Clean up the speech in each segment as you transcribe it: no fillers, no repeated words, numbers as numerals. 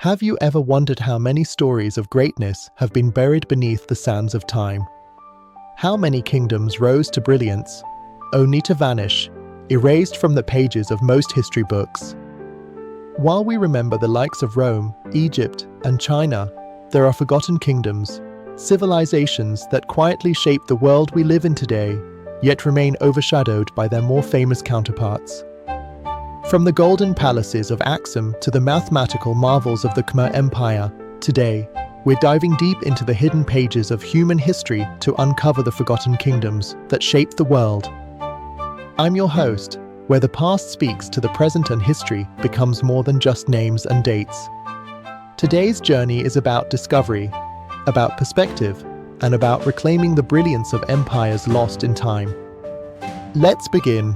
Have you ever wondered how many stories of greatness have been buried beneath the sands of time? How many kingdoms rose to brilliance, only to vanish, erased from the pages of most history books? While we remember the likes of Rome, Egypt, and China, there are forgotten kingdoms, civilizations that quietly shape the world we live in today, yet remain overshadowed by their more famous counterparts. From the golden palaces of Axum to the mathematical marvels of the Khmer Empire, today, we're diving deep into the hidden pages of human history to uncover the forgotten kingdoms that shaped the world. I'm your host, where the past speaks to the present and history becomes more than just names and dates. Today's journey is about discovery, about perspective, and about reclaiming the brilliance of empires lost in time. Let's begin.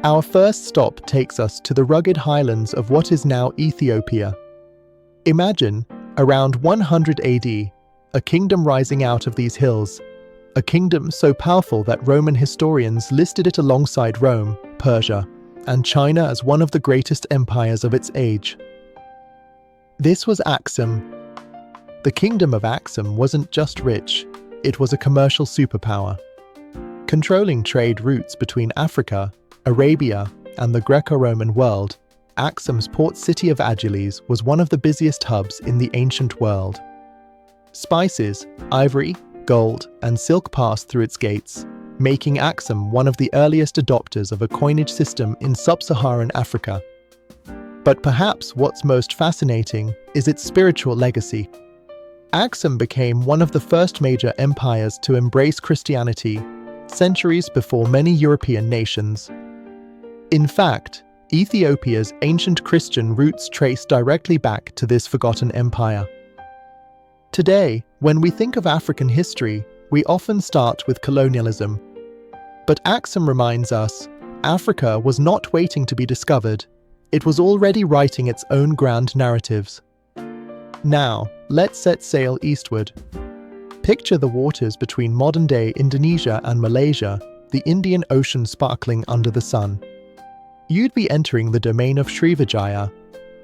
Our first stop takes us to the rugged highlands of what is now Ethiopia. Imagine, around 100 AD, a kingdom rising out of these hills, a kingdom so powerful that Roman historians listed it alongside Rome, Persia, and China as one of the greatest empires of its age. This was Axum. The kingdom of Axum wasn't just rich, it was a commercial superpower. Controlling trade routes between Africa, Arabia, and the Greco-Roman world, Axum's port city of Agilis was one of the busiest hubs in the ancient world. Spices, ivory, gold, and silk passed through its gates, making Axum one of the earliest adopters of a coinage system in sub-Saharan Africa. But perhaps what's most fascinating is its spiritual legacy. Axum became one of the first major empires to embrace Christianity, centuries before many European nations. In fact, Ethiopia's ancient Christian roots trace directly back to this forgotten empire. Today, when we think of African history, we often start with colonialism. But Axum reminds us, Africa was not waiting to be discovered, it was already writing its own grand narratives. Now, let's set sail eastward. Picture the waters between modern-day Indonesia and Malaysia, the Indian Ocean sparkling under the sun. You'd be entering the domain of Srivijaya,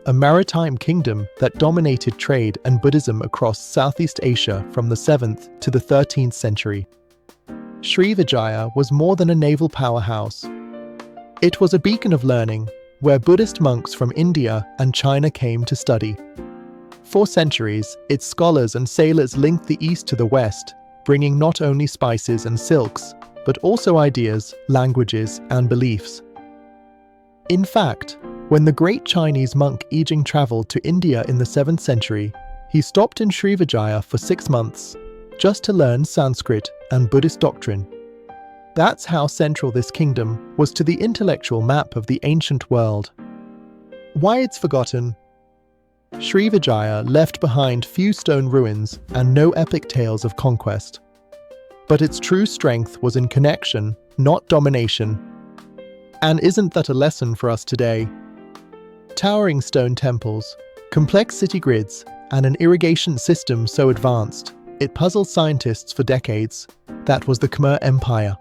a maritime kingdom that dominated trade and Buddhism across Southeast Asia from the 7th to the 13th century. Srivijaya was more than a naval powerhouse. It was a beacon of learning, where Buddhist monks from India and China came to study. For centuries, its scholars and sailors linked the east to the west, bringing not only spices and silks, but also ideas, languages, and beliefs. In fact, when the great Chinese monk I Ching traveled to India in the 7th century, he stopped in Srivijaya for 6 months, just to learn Sanskrit and Buddhist doctrine. That's how central this kingdom was to the intellectual map of the ancient world. Why it's forgotten? Srivijaya left behind few stone ruins and no epic tales of conquest. But its true strength was in connection, not domination. And isn't that a lesson for us today? Towering stone temples, complex city grids, and an irrigation system so advanced, it puzzled scientists for decades. That was the Khmer Empire.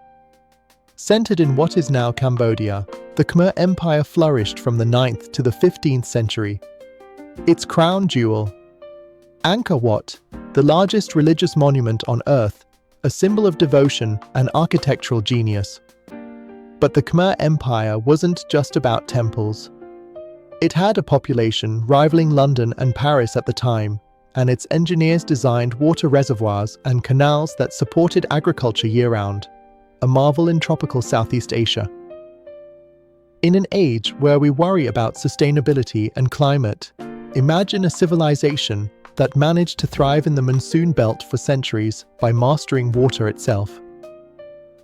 Centered in what is now Cambodia, the Khmer Empire flourished from the 9th to the 15th century. Its crown jewel, Angkor Wat, the largest religious monument on Earth, a symbol of devotion and architectural genius. But the Khmer Empire wasn't just about temples. It had a population rivaling London and Paris at the time, and its engineers designed water reservoirs and canals that supported agriculture year-round, a marvel in tropical Southeast Asia. In an age where we worry about sustainability and climate, imagine a civilization that managed to thrive in the monsoon belt for centuries by mastering water itself.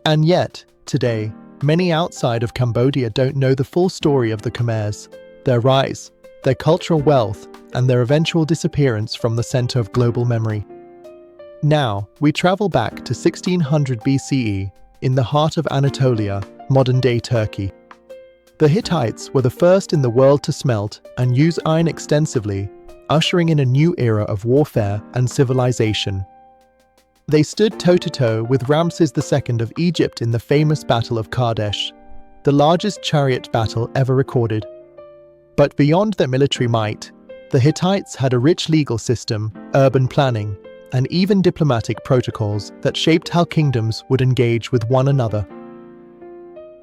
And yet, today, many outside of Cambodia don't know the full story of the Khmers, their rise, their cultural wealth, and their eventual disappearance from the center of global memory. Now, we travel back to 1600 BCE, in the heart of Anatolia, modern-day Turkey. The Hittites were the first in the world to smelt and use iron extensively, ushering in a new era of warfare and civilization. They stood toe-to-toe with Ramses II of Egypt in the famous Battle of Kadesh, the largest chariot battle ever recorded. But beyond their military might, The Hittites had a rich legal system, urban planning, and even diplomatic protocols that shaped how kingdoms would engage with one another.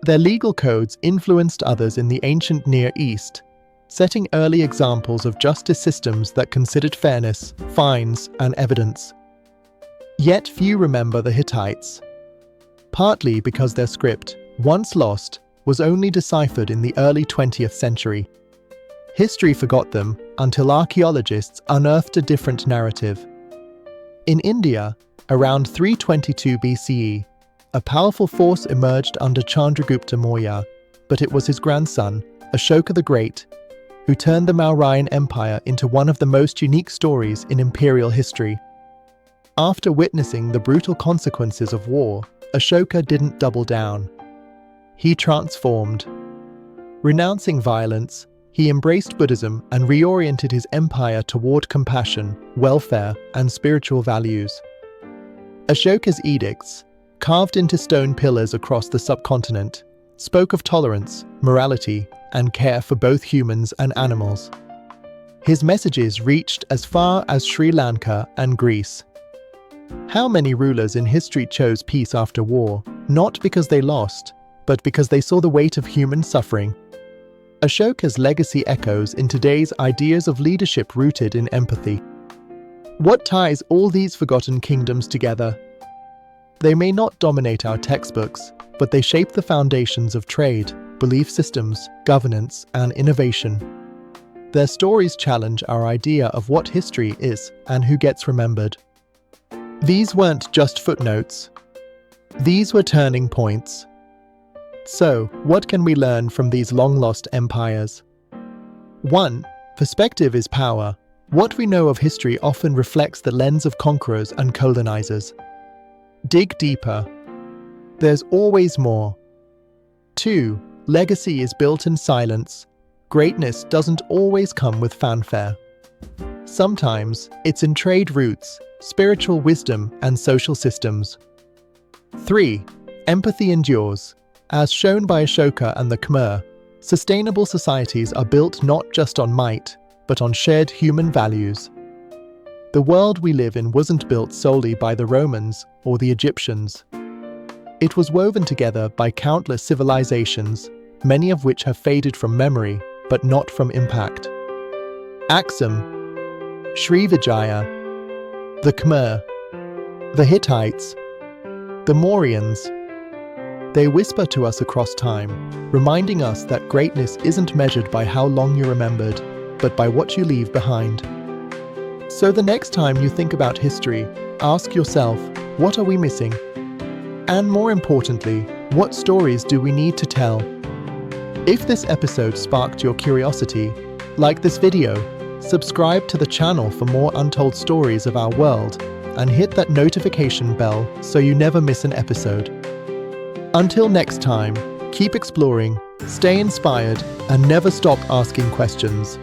Their legal codes influenced others in the ancient Near East, setting early examples of justice systems that considered fairness, fines, and evidence. Yet few remember the Hittites, partly because their script, once lost, was only deciphered in the early 20th century. History forgot them until archaeologists unearthed a different narrative. In India, around 322 BCE, a powerful force emerged under Chandragupta Maurya, but it was his grandson, Ashoka the Great, who turned the Mauryan Empire into one of the most unique stories in imperial history. After witnessing the brutal consequences of war, Ashoka didn't double down. He transformed. Renouncing violence, he embraced Buddhism and reoriented his empire toward compassion, welfare, and spiritual values. Ashoka's edicts, carved into stone pillars across the subcontinent, spoke of tolerance, morality, and care for both humans and animals. His messages reached as far as Sri Lanka and Greece. How many rulers in history chose peace after war, not because they lost, but because they saw the weight of human suffering? Ashoka's legacy echoes in today's ideas of leadership rooted in empathy. What ties all these forgotten kingdoms together? They may not dominate our textbooks, but they shape the foundations of trade, belief systems, governance, and innovation. Their stories challenge our idea of what history is and who gets remembered. These weren't just footnotes. These were turning points. So, what can we learn from these long-lost empires? 1. Perspective is power. What we know of history often reflects the lens of conquerors and colonizers. Dig deeper. There's always more. 2. Legacy is built in silence. Greatness doesn't always come with fanfare. Sometimes it's in trade routes, spiritual wisdom, and social systems. 3. Empathy endures. As shown by Ashoka and the Khmer, sustainable societies are built not just on might, but on shared human values. The world we live in wasn't built solely by the Romans or the Egyptians. It was woven together by countless civilizations, many of which have faded from memory, but not from impact. Axum, Srivijaya, the Khmer, the Hittites, the Mauryans. They whisper to us across time, reminding us that greatness isn't measured by how long you're remembered, but by what you leave behind. So the next time you think about history, ask yourself, what are we missing? And more importantly, what stories do we need to tell? If this episode sparked your curiosity, like this video, subscribe to the channel for more untold stories of our world, and hit that notification bell so you never miss an episode. Until next time, keep exploring, stay inspired, and never stop asking questions.